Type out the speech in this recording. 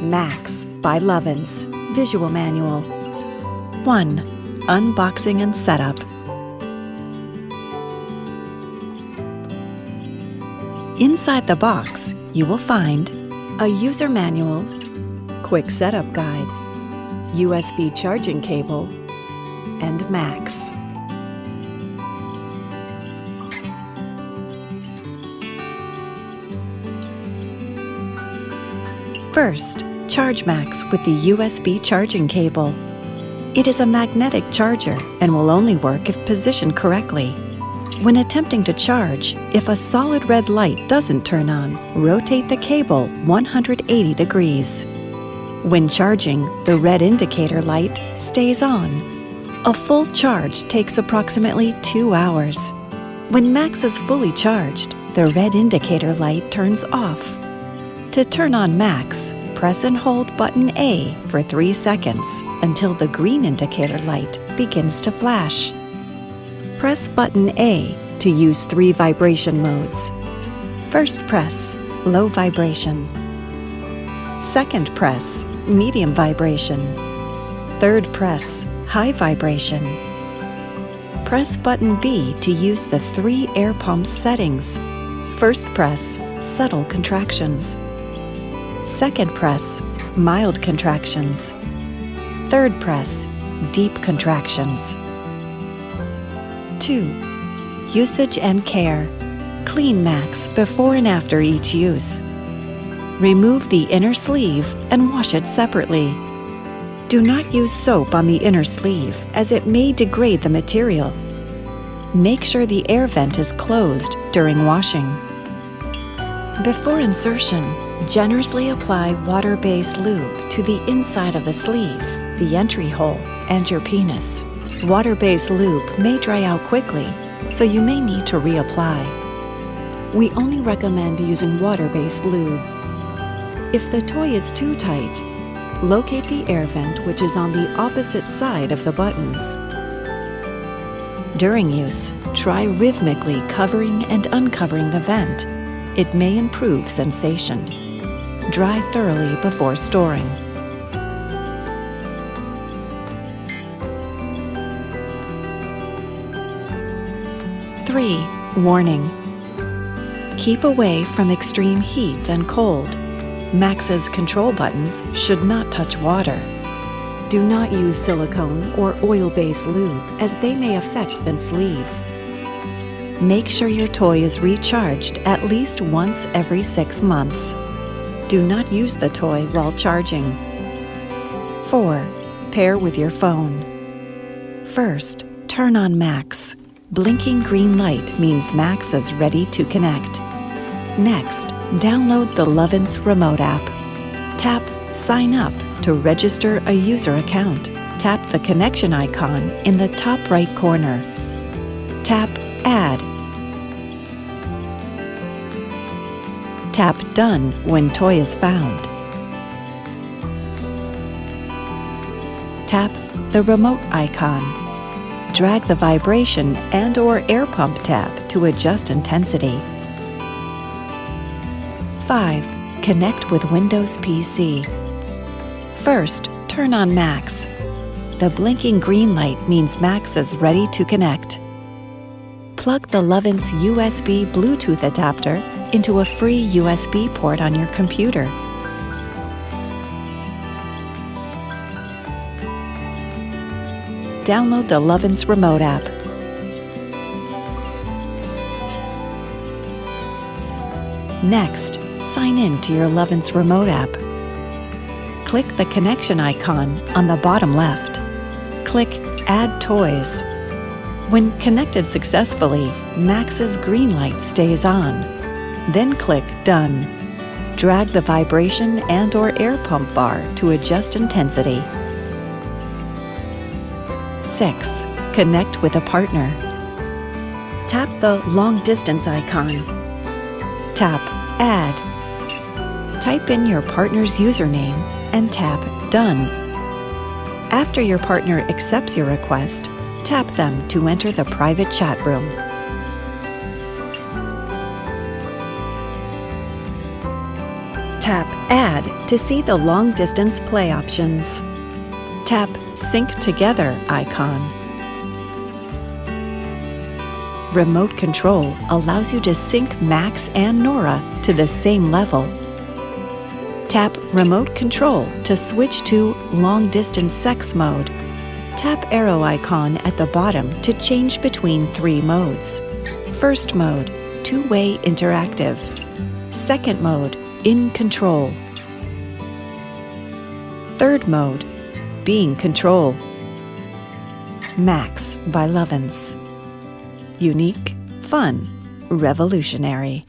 Max by Lovense. Visual Manual. 1. Unboxing and Setup. Inside the box, you will find a user manual, quick setup guide, USB charging cable, and Max. First, charge Max with the USB charging cable. It is a magnetic charger and will only work if positioned correctly. When attempting to charge, if a solid red light doesn't turn on, rotate the cable 180 degrees. When charging, the red indicator light stays on. A full charge takes approximately 2 hours. When Max is fully charged, the red indicator light turns off. To turn on Max, press and hold button A for 3 seconds until the green indicator light begins to flash. Press button A to use 3 vibration modes. First press, low vibration. Second press, medium vibration. Third press, high vibration. Press button B to use the 3 air pumps settings. First press, subtle contractions. Second press, mild contractions. Third press, deep contractions. 2. Usage and care. Clean Max before and after each use. Remove the inner sleeve and wash it separately. Do not use soap on the inner sleeve as it may degrade the material. Make sure the air vent is closed during washing. Before insertion, generously apply water-based lube to the inside of the sleeve, the entry hole, and your penis. Water-based lube may dry out quickly, so you may need to reapply. We only recommend using water-based lube. If the toy is too tight, locate the air vent which is on the opposite side of the buttons. During use, try rhythmically covering and uncovering the vent. It may improve sensation. Dry thoroughly before storing. 3. Warning. Keep away from extreme heat and cold. Max's control buttons should not touch water. Do not use silicone or oil-based lube as they may affect the sleeve. Make sure your toy is recharged at least once every 6 months. Do not use the toy while charging. 4. Pair with your phone. First, turn on Max. Blinking green light means Max is ready to connect. Next, download the Lovense remote app. Tap Sign Up to register a user account. Tap the connection icon in the top right corner. Tap Add. Tap Done when toy is found. Tap the remote icon. Drag the vibration and/or air pump tab to adjust intensity. 5. Connect with Windows PC. First, turn on Max. The blinking green light means Max is ready to connect. Plug the Lovense USB Bluetooth adapter into a free USB port on your computer. Download the Lovense remote app. Next, sign in to your Lovense remote app. Click the connection icon on the bottom left. Click Add Toys. When connected successfully, Max's green light stays on. Then click Done. Drag the vibration and/or air pump bar to adjust intensity. 6. Connect with a partner. Tap the long distance icon. Tap Add. Type in your partner's username and tap Done. After your partner accepts your request, tap them to enter the private chat room. Tap Add to see the long-distance play options. Tap Sync Together icon. Remote Control allows you to sync Max and Nora to the same level. Tap Remote Control to switch to Long Distance Sex mode. Tap arrow icon at the bottom to change between 3 modes. First mode, two-way interactive. Second mode, in control. Third mode, being control. Max by Lovense. Unique, fun, revolutionary.